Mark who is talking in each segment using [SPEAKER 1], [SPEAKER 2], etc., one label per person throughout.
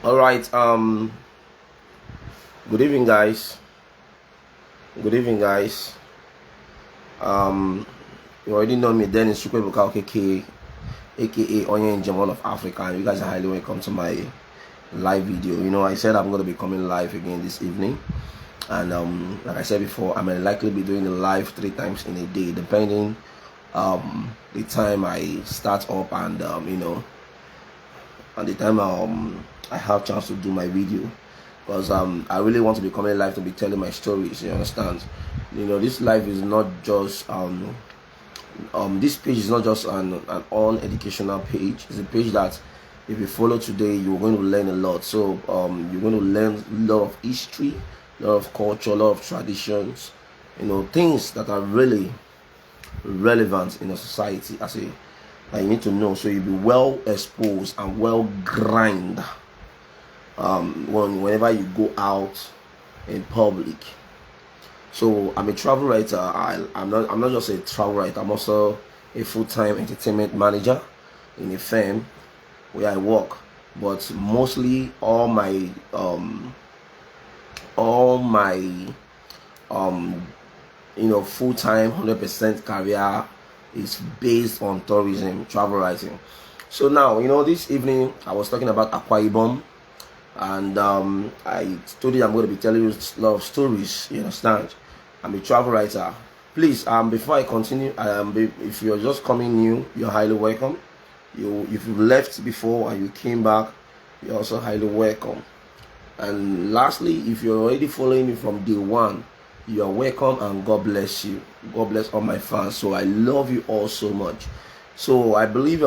[SPEAKER 1] All right. Good evening, guys. Good evening, guys. You already know me, Dennis Chukwebuka, aka Onion German of Africa, and you guys are highly welcome to my live video. You know, I said I'm going to be coming live again this evening, and like I said before, I may likely be doing the live 3 times in a day, depending the time I start up and you know, and the time I have chance to do my video, because I really want to be coming live to be telling my stories. You understand? You know, this life is not just this page is not just an on educational page. It's a page that if you follow today, you're going to learn a lot. So you're going to learn a lot of history, a lot of culture, a lot of traditions, you know, things that are really relevant in a society as a that you need to know, so you'll be well exposed and well grind whenever you go out in public. So I'm a travel writer. I'm not just a travel writer. I'm also a full-time entertainment manager in a firm where I work. But mostly all my you know, full-time 100% career is based on tourism, travel writing. So now, you know, this evening I was talking about Akwa Ibom, and I told you I'm going to be telling you a lot of stories. You understand? I'm a travel writer. Please, before I continue, if you're just coming new, you're highly welcome. If you left before and you came back, you're also highly welcome. And lastly, if you're already following me from day one, you are welcome, and God bless you. God bless all my fans. So I love you all so much. So I believe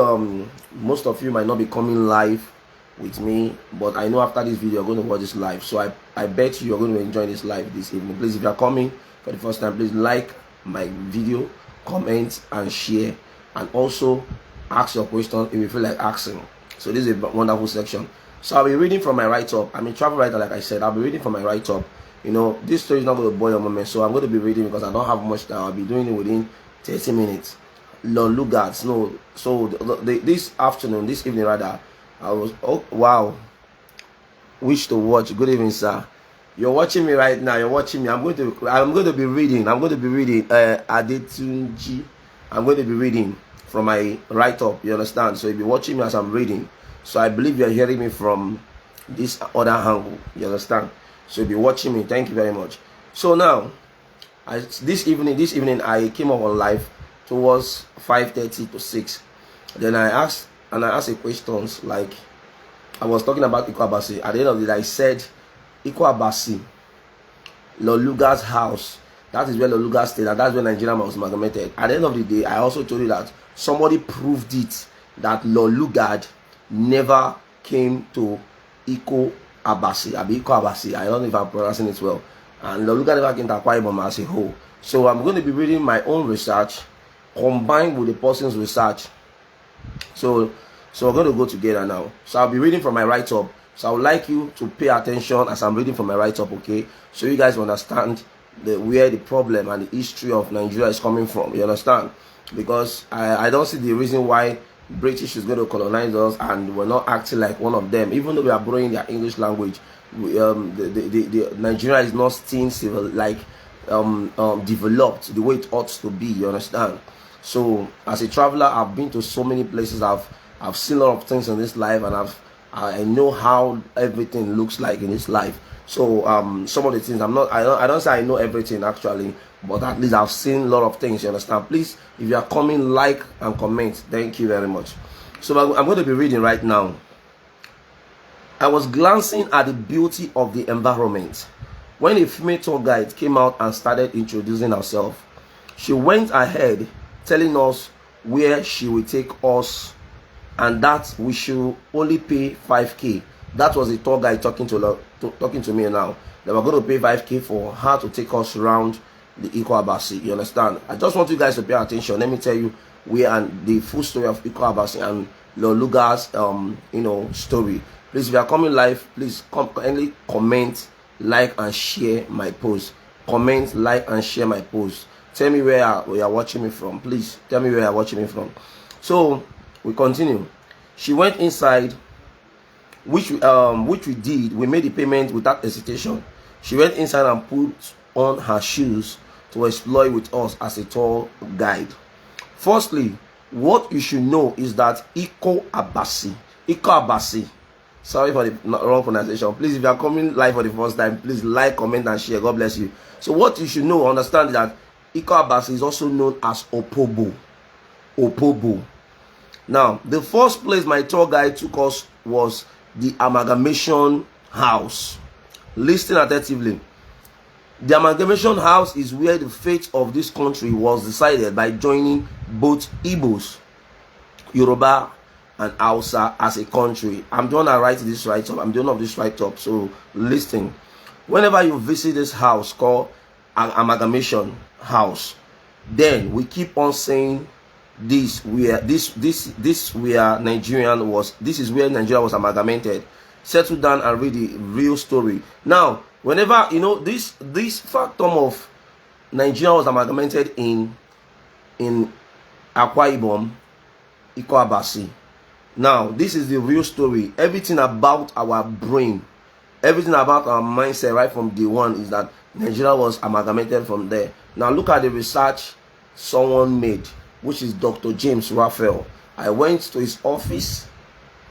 [SPEAKER 1] most of you might not be coming live with me, but I know after this video you're going to watch this live. So I bet you're going to enjoy this live this evening. Please, if you're coming for the first time, please like my video, comment and share, and also ask your question if you feel like asking. So this is a wonderful section. So I'll be reading from my write-up. I'm a travel writer, like I said. I'll be reading from my write-up. You know, this story is not going to bore your moment, so I'm going to be reading because I don't have much time. I'll be doing it within 30 minutes. Lugats, no. So this afternoon, this evening rather, I was, oh wow, wish to watch. Good evening, sir. You're watching me right now. You're watching me. I'm going to be reading. Adetunji. I'm going to be reading from my write-up. You understand? So you'll be watching me as I'm reading. So I believe you're hearing me from this other angle. You understand? So you'll be watching me. Thank you very much. So now, this evening I came up on live towards 5:30 to 6. Then I asked a questions, like I was talking about Ikwabasi. At the end of the day, I said Ikwabasi, Loluga's house. That is where Loluga stayed, and that's where Nigeria was amalgamated. At the end of the day, I also told you that somebody proved it, that Lolugad never came to Ikwabasi. I don't know if I'm pronouncing it well. And Loluga never came to Akwa Ibom as a whole. So I'm going to be reading my own research combined with the person's research. So we're going to go together now. So I'll be reading from my write-up. So I would like you to pay attention as I'm reading from my write-up, okay? So you guys understand where the problem and the history of Nigeria is coming from. You understand? Because I don't see the reason why British is going to colonize us and we're not acting like one of them. Even though we are borrowing their English language, the Nigeria is not still civil, like developed the way it ought to be. You understand? So as a traveler, I've been to so many places. I've seen a lot of things in this life, and I know how everything looks like in this life. So some of the things I don't say I know everything actually, but at least I've seen a lot of things. You understand? Please, if you are coming, like and comment. Thank you very much. So I'm going to be reading right now. I was glancing at the beauty of the environment when a female tour guide came out and started introducing herself. She went ahead telling us where she will take us, and that we should only pay 5K. That was the tour guide talking to me now. They were going to pay 5K for her to take us around the Ikwabasi. You understand? I just want you guys to pay attention. Let me tell you where and the full story of Ikwabasi and Loluga's you know, story. Please, if you are coming live, please kindly comment, like and share my post. Comment, like and share my post. Tell me where you are watching me from. Please tell me where you are watching me from. So we continue. She went inside which we did. We made the payment without hesitation. She went inside and put on her shoes to explore with us as a tour guide. Firstly, what you should know is that Iko Abasi, sorry for the wrong pronunciation. Please, if you are coming live for the first time, please like, comment, and share. God bless you. So what you should know, understand that Iko Abasi is also known as Opobo. Now, the first place my tour guide took us was the Amalgamation House. Listen attentively. The Amalgamation House is where the fate of this country was decided by joining both Igbos, Yoruba, and Hausa as a country. I'm going to write this right up. I'm doing of this right up. So listen. Whenever you visit this house called an Amalgamation House, then we keep on saying this where Nigeria was amalgamated. Settle down and read the real story. Now, whenever you know this factum of Nigeria was amalgamated in Akwa Ibom, Iko Abasi. Now, this is the real story. Everything about our brain, everything about our mindset right from day one is that Nigeria was amalgamated from there. Now, look at the research someone made, which is Dr. James Raphael. I went to his office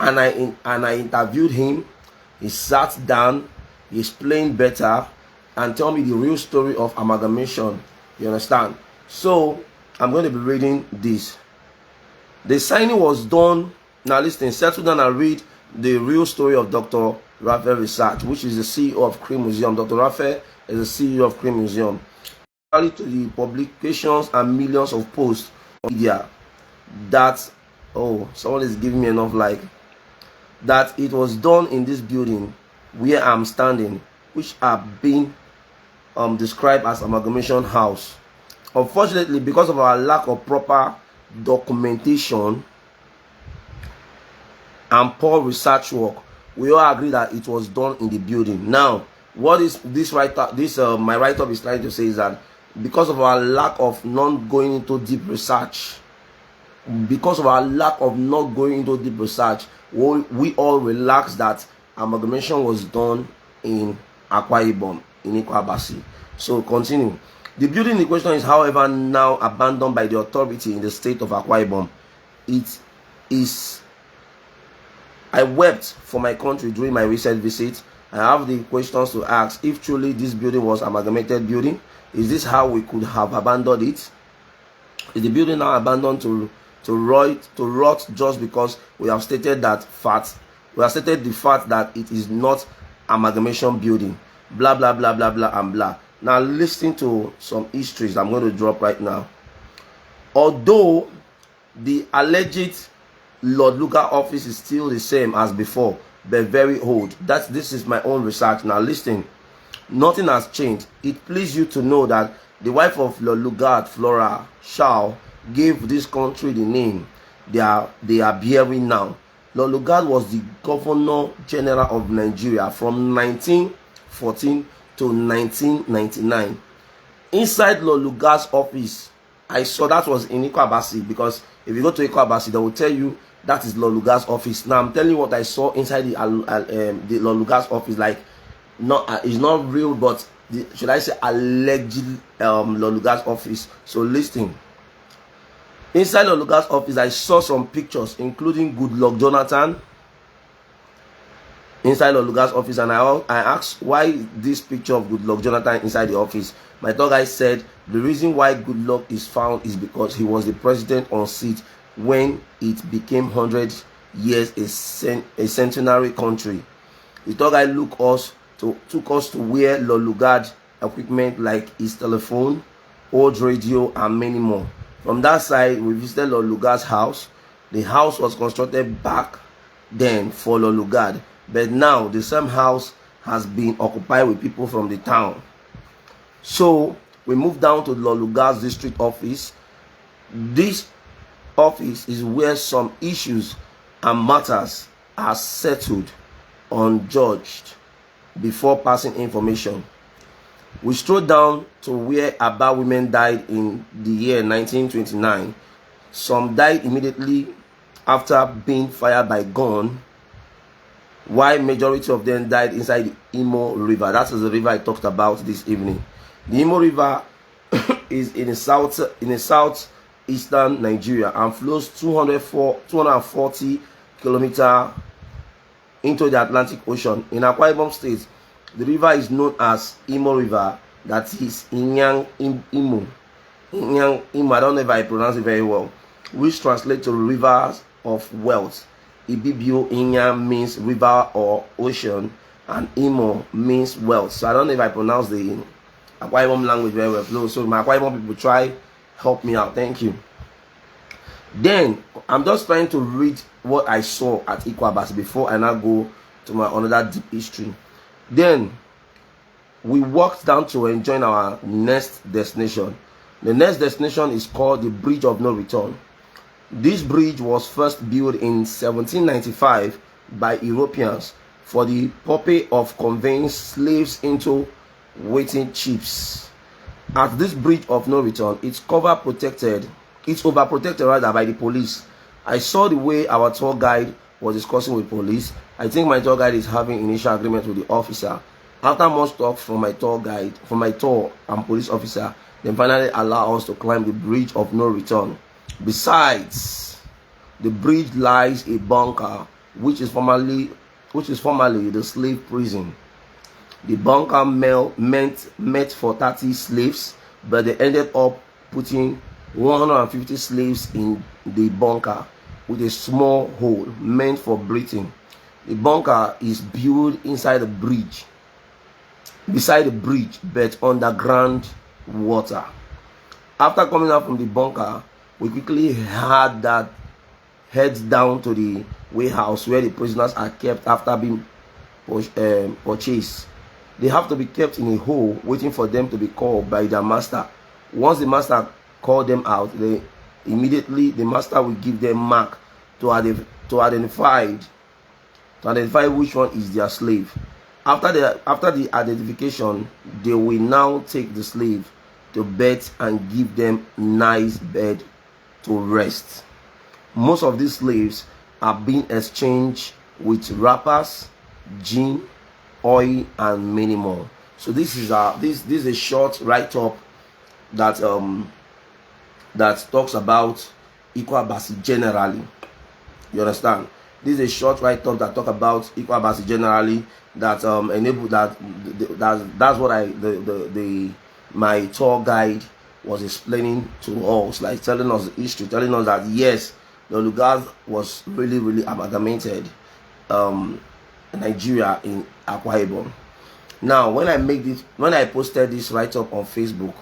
[SPEAKER 1] and I interviewed him. He sat down, he explained better, and told me the real story of amalgamation. You understand? So I'm going to be reading this. The signing was done. Now listen, settle down and read the real story of Dr. Raphael Research, which is the CEO of Cream Museum. Dr. Raphael is the CEO of Cream Museum. To the publications and millions of posts on media that, oh, someone is giving me enough like, that it was done in this building where I'm standing, which have been described as Amalgamation House. Unfortunately, because of our lack of proper documentation and poor research work, we all agree that it was done in the building. Now, what is this my write-up is trying to say is that because of our lack of not going into deep research, we all relaxed that amalgamation was done in Akwa Ibom, in Iko Abasi. So continue. The building in question is, however, now abandoned by the authority in the state of Akwa Ibom. It is. I wept for my country during my recent visit. I have the questions to ask. If truly this building was amalgamated building, is this how we could have abandoned it? Is the building now abandoned to rot just because we have stated that fact? We have stated the fact that it is not amalgamation building. Blah blah blah blah blah and blah. Now listen to some histories I'm going to drop right now. Although the alleged Lord Lugard office is still the same as before, but very old. This is my own research. Now listen. Nothing has changed. It pleases you to know that the wife of Lord Lugard, Flora Shaw, gave this country the name they are bearing now. Lord Lugard was the Governor General of Nigeria from 1914 to 1999. Inside Lord Lugard's office, I saw that was in Iko Abasi, because if you go to Iko Abasi, they will tell you that is Lord Lugard's office. Now I'm telling you what I saw inside the Lord Lugard's office. Like, it's not real, but should I say alleged Lord Lugard's office. So listen. Inside Lord Lugard's office, I saw some pictures, including Goodluck Jonathan. Inside Lord Lugard's office, and I asked why this picture of Goodluck Jonathan inside the office. My tour guide said the reason why Goodluck is found is because he was the president on seat when it became 100 years a centenary country. The tour guide took us to where Lord Lugard equipment like his telephone, old radio, and many more. From that side, we visited Lord Lugard's house. The house was constructed back then for Lord Lugard, but now the same house has been occupied with people from the town. So we moved down to Lord Lugard's district office. This office is where some issues and matters are settled, unjudged, before passing information. We strolled down to where Aba women died in the year 1929. Some died immediately after being fired by gun. Why majority of them died inside the Imo River. That is the river I talked about this evening. The Imo River is in the southeastern Nigeria and flows 240 kilometers into the Atlantic Ocean. In Akwa Ibom State, the river is known as Imo River. That is Inyang Imo. Inyang Imo. I don't know if I pronounce it very well. Which translates to rivers of wealth. Ibibio Inyang means river or ocean, and Imo means wealth. So I don't know if I pronounce the Akwa Ibom language very well. So my Akwa Ibom people, try help me out. Thank you. Then I'm just trying to read what I saw at Ikwabasi before I now go to my another deep history. Then we walked down to enjoy our next destination. The next destination is called the Bridge of No Return. This bridge was first built in 1795 by Europeans for the purpose of conveying slaves into waiting ships. At this Bridge of No Return, it's overprotected rather by the police. I saw the way our tour guide was discussing with police. I think my tour guide is having initial agreement with the officer. After much talk from my tour and police officer, then finally allow us to climb the Bridge of No Return. Besides, the bridge lies a bunker, which is formerly the slave prison. The bunker meant for 30 slaves, but they ended up putting 150 slaves in the bunker with a small hole meant for breathing. The bunker is built inside the bridge, beside the bridge, but underground water. After coming out from the bunker, we quickly had that heads down to the warehouse where the prisoners are kept after being purchased. They have to be kept in a hole waiting for them to be called by their master. Once the master called them out, the master will give them mark to identify which one is their slave. After the identification, they will now take the slave to bed and give them nice bed to rest. Most of these slaves are being exchanged with wrappers, gin, oil, and many more. So this is a short write-up that talks about Ikwabasi generally. You understand? This is a short write-up that talk about Ikwabasi generally. That enable that's what my tour guide was explaining to us, like telling us the history, telling us that yes, the Lugard was really amalgamated Nigeria in Akwa Ibom. Now, when I posted this write-up on Facebook,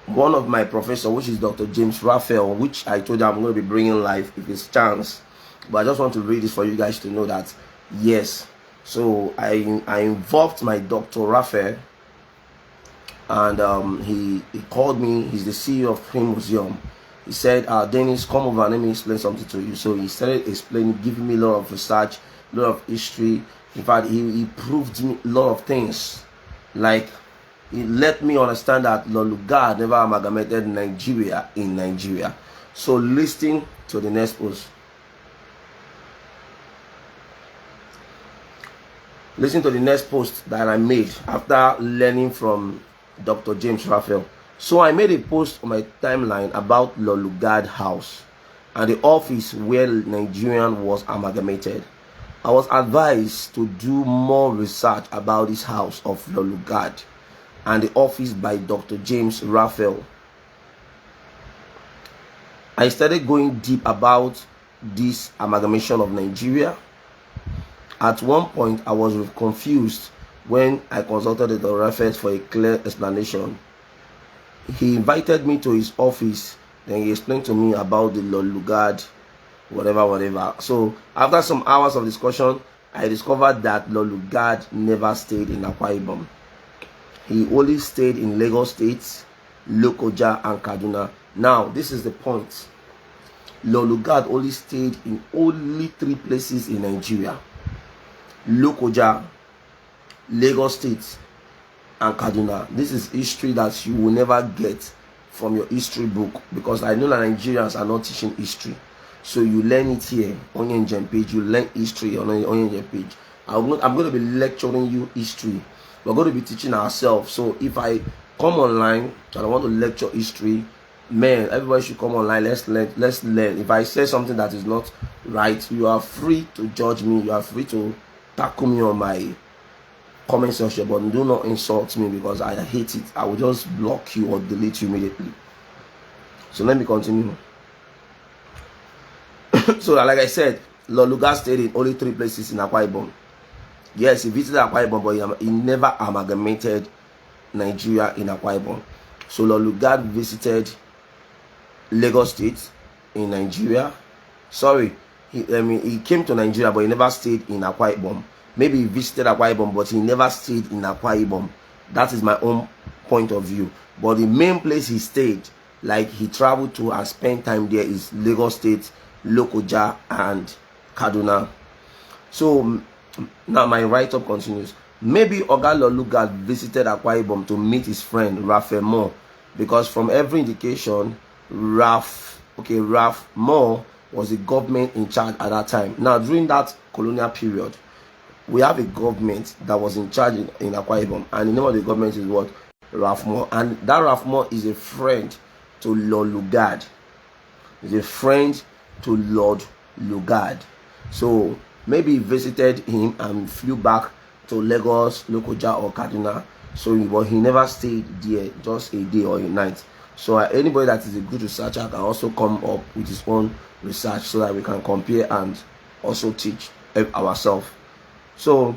[SPEAKER 1] one of my professors, which is Dr. James Raphael, which I told you I'm going to be bringing live if it's chance, but I just want to read this for you guys to know that yes. So I involved my Dr. Raphael, and he called me. He's the CEO of Prime Museum. He said, Dennis, come over, let me explain something to you. So he started explaining, giving me a lot of research, a lot of history. In fact, he proved me a lot of things. Like, he let me understand that Lugard never amalgamated Nigeria in Nigeria. So listen to the next post. Listen to the next post that I made after learning from Dr. James Raphael. So I made a post on my timeline about Lugard House and the office where Nigerian was amalgamated. I was advised to do more research about this house of Lugard and the office by Dr. James Raphael. I started going deep about this amalgamation of Nigeria. At one point, I was confused when I consulted Dr. Raphael for a clear explanation. He invited me to his office, then he explained to me about the Lugard, whatever. So after some hours of discussion, I discovered that Lugard never stayed in Akwa Ibom. He only stayed in Lagos State, Lokoja, and Kaduna. Now, this is the point. Lugard only stayed in only 3 places in Nigeria: Lokoja, Lagos State, and Kaduna. This is history that you will never get from your history book, because I know that Nigerians are not teaching history. So you learn it here on your engine page. You learn history on your engine page. I'm going to be lecturing you history. We're going to be teaching ourselves. So if I come online and I want to lecture history, man, everybody should come online. Let's learn. Let's learn. If I say something that is not right, you are free to judge me. You are free to tackle me on my comment section, but do not insult me because I hate it. I will just block you or delete you immediately. So let me continue. So like I said, Lord Lugard stayed in only 3 places in Akwa Ibom. Yes, he visited Akwa Ibom, but he never amalgamated Nigeria in Akwa Ibom. So Lord Lugard visited Lagos State in Nigeria. Sorry, he came to Nigeria, but he never stayed in Akwa Ibom. Maybe he visited Akwa Ibom, but he never stayed in Akwa Ibom. That is my own point of view. But the main place he stayed, like he traveled to and spent time there, is Lagos State, Lokoja, and Kaduna. So now my write-up continues. Maybe Oga Lord Lugard visited Akwa Ibom to meet his friend Raphael Moore, because from every indication, Raph Moore was the government in charge at that time. Now during that colonial period, we have a government that was in charge in Akwa Ibom, and the name of the government is what? Raph Moore. And that Raph Moore is a friend to Lord Lugard. He's a friend to Lord Lugard. So maybe he visited him and flew back to Lagos, Lokoja, or Kaduna. So but he never stayed there just a day or a night. So anybody that is a good researcher can also come up with his own research so that we can compare and also teach ourselves. So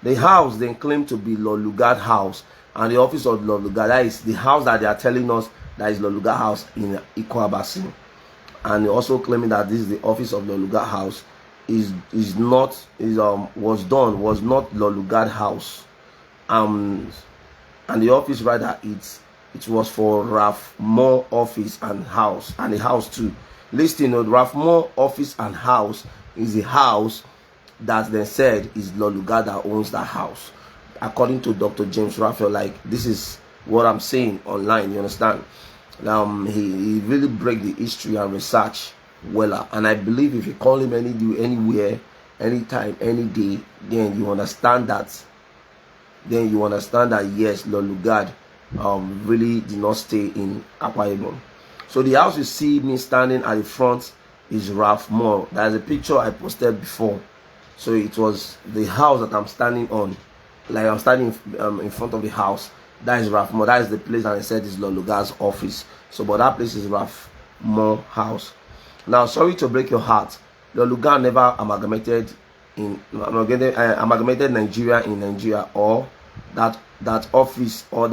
[SPEAKER 1] the house then claimed to be Lord Lugard house, and the office of Lord Lugard, that is the house that they are telling us that is Lord Lugard house in Ikwabasi. And also claiming that this is the office of Lord Lugard house was not Lord Lugard house. And the office rather it was for Raph Moore office and house, and the house too. Listing of Raph Moore office and house is the house that they said is Lord Lugard that owns that house, according to Dr. James Raphael. Like, this is what I'm saying online, you understand? He really break the history and research well, and I believe if you call him anywhere, anytime, any day, then you understand that. Yes, Lord Lugard really did not stay in Akwa Ibom. So the house you see me standing at the front is Raph Moore. There's a picture I posted before. So it was the house that I'm standing on. Like, I'm standing in front of the house. That is Raph Moore. That is the place, and I said is Lord Lugard's office. So, but that place is Raph Moore house. Now, sorry to break your heart, Lord Lugard never amalgamated Nigeria in Nigeria, or that office. Lord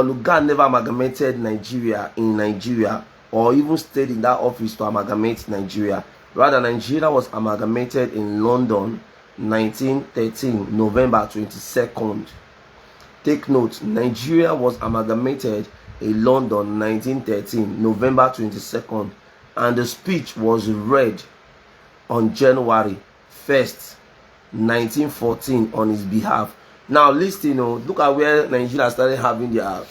[SPEAKER 1] Lugard never amalgamated Nigeria in Nigeria, or even stayed in that office to amalgamate Nigeria. Rather, Nigeria was amalgamated in London, 1913, November 22nd. Take note, Nigeria was amalgamated in London, 1913, November 22nd, and the speech was read on January 1st, 1914 on his behalf. Now listen, look at where Nigeria started having their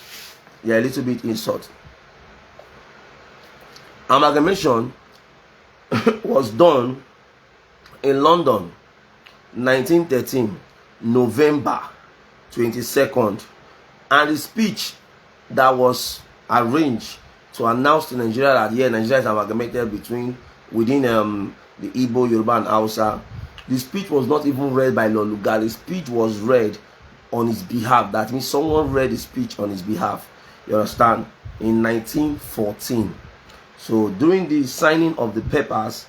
[SPEAKER 1] little bit insult. Amalgamation was done in London, 1913, November 22nd, and the speech that was arranged to announce to Nigeria that Nigeria is amalgamated within the Igbo, Yoruba, and Hausa. The speech was not even read by Lord Lugard. The speech was read on his behalf. That means someone read the speech on his behalf. You understand? In 1914. So during the signing of the papers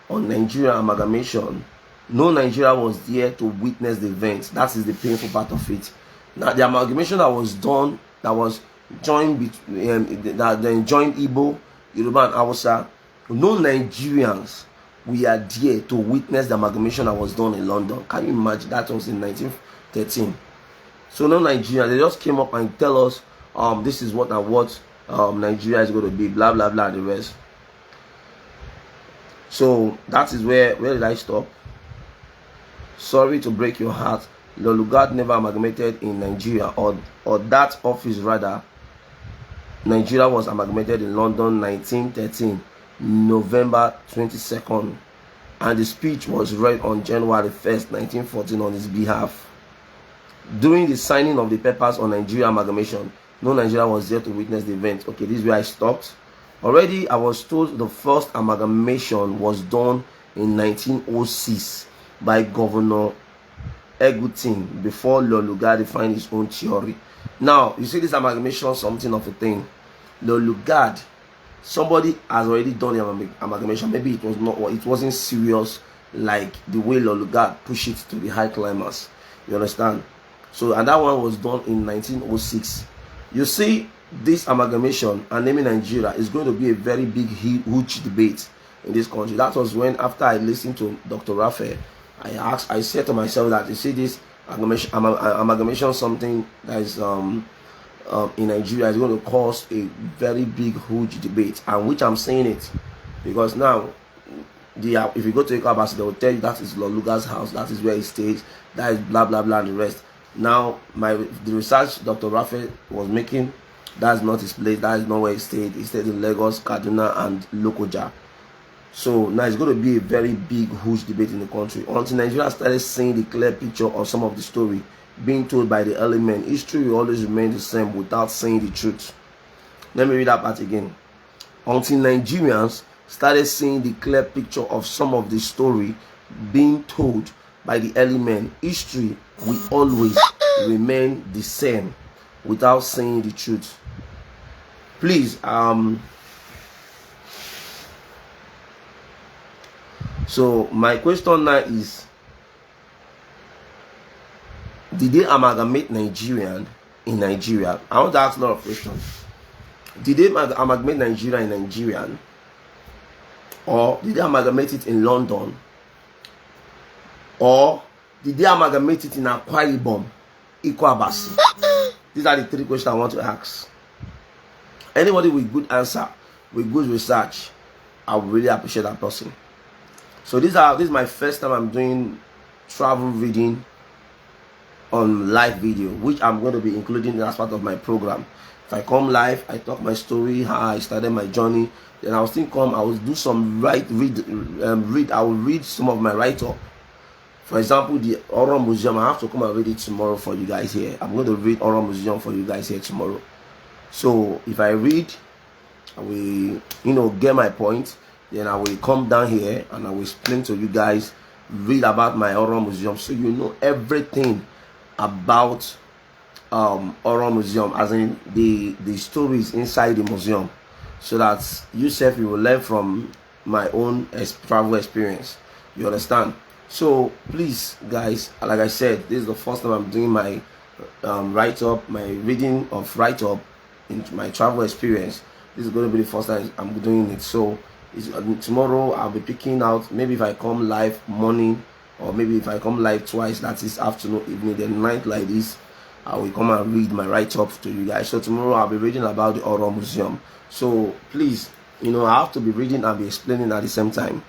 [SPEAKER 1] on Nigeria amalgamation, no Nigeria was there to witness the event. That is the painful part of it. Now the amalgamation that was done, that was joined joined Igbo, Yoruba, and Hausa, no Nigerians were there to witness the amalgamation that was done in London. Can you imagine? That was in 1913. So no Nigerians, they just came up and tell us this is what Nigeria is going to be, blah blah blah, the rest. So that is where did I stop? Sorry to break your heart, Lord Lugard never amalgamated in Nigeria, or that office rather. Nigeria was amalgamated in London, 1913, November 22nd, and the speech was read on January 1st, 1914 on his behalf. During the signing of the papers on Nigeria amalgamation, no Nigeria was there to witness the event. Okay, this is where I stopped. Already, I was told the first amalgamation was done in 1906 by Governor Egutin before Lord defined his own theory. Now, you see this amalgamation, something of a thing. Lord, somebody has already done the amalgamation. Maybe it was not, it wasn't serious like the way Lord pushed it to the high climax. You understand? So, and that one was done in 1906. You see, this amalgamation and naming Nigeria is going to be a very big, huge debate in this country. That was when, after I listened to Dr. Raphael, I said to myself that, you see, this amalgamation, something that is in Nigeria, is going to cause a very big, huge debate, and which I'm saying it because now, if you go to Ekabasi, they will tell you that is Lord Lugar's house, that is where he stays, that is blah blah blah and the rest. Now, the research Dr. Raphael was making, that's not his place, that is not where he stayed. He stayed in Lagos, Kaduna, and Lokoja. So now it's going to be a very big, huge debate in the country. Until Nigeria started seeing the clear picture of some of the story being told by the element, history will always remain the same without saying the truth. Let me read that part again. Until Nigerians started seeing the clear picture of some of the story being told by the element, history will always remain the same without saying the truth. Please, so my question now is, did they amalgamate Nigerian in Nigeria? I want to ask a lot of questions. Did they amalgamate Nigeria in Nigerian? Or did they amalgamate it in London? Or did they amalgamate it in Akwa Ibom, Ikwa-Abasi? These are the three questions I want to ask. Anybody with good answer, with good research, I would really appreciate that person. So this is my first time I'm doing travel reading on live video, which I'm going to be including as part of my program. If I come live, I talk my story, how I started my journey. Then I will still come, I will do some I will read some of my write-up. For example, the Oral Museum, I have to come and read it tomorrow for you guys here. I'm going to read Oral Museum for you guys here tomorrow. So if I read, I will, get my point. Then I will come down here and I will explain to you guys, read about my Oral Museum, so you know everything about Oral Museum, as in the stories inside the museum, so that yourself you will learn from my own travel experience. You understand? So please, guys, like I said, this is the first time I'm doing my write-up, my reading of write-up into my travel experience. This is going to be the first time I'm doing it. So tomorrow I'll be picking out, maybe if I come live morning, or maybe if I come live twice, that is afternoon, evening, then night like this, I will come and read my write-up to you guys. So tomorrow I'll be reading about the Oral Museum. So please, I have to be reading and be explaining at the same time.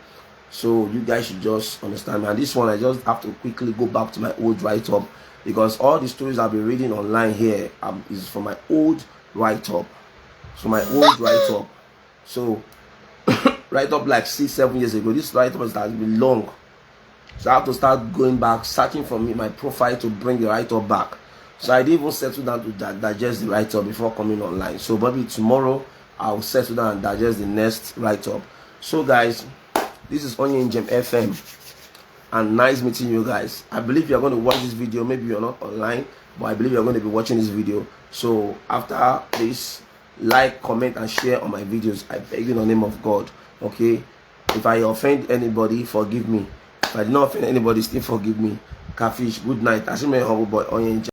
[SPEAKER 1] So you guys should just understand me. And this one, I just have to quickly go back to my old write-up, because all the stories I'll be reading online here is from my old write-up. So my old write-up. So write-up like 6-7 years ago. This write-up has been long. So I have to start going back, searching for my profile to bring the write-up back. So I didn't even settle down to digest the write-up before coming online. So probably tomorrow I'll settle down and digest the next write-up. So guys, this is Onion Gem FM, and nice meeting you guys. I believe you're going to watch this video. Maybe you're not online, but I believe you're going to be watching this video. So after this, like, comment, and share on my videos. I beg you in the name of God. Okay? If I offend anybody, forgive me. If I did not offend anybody, still forgive me. Catfish, good night. I see my humble boy Onion Gem.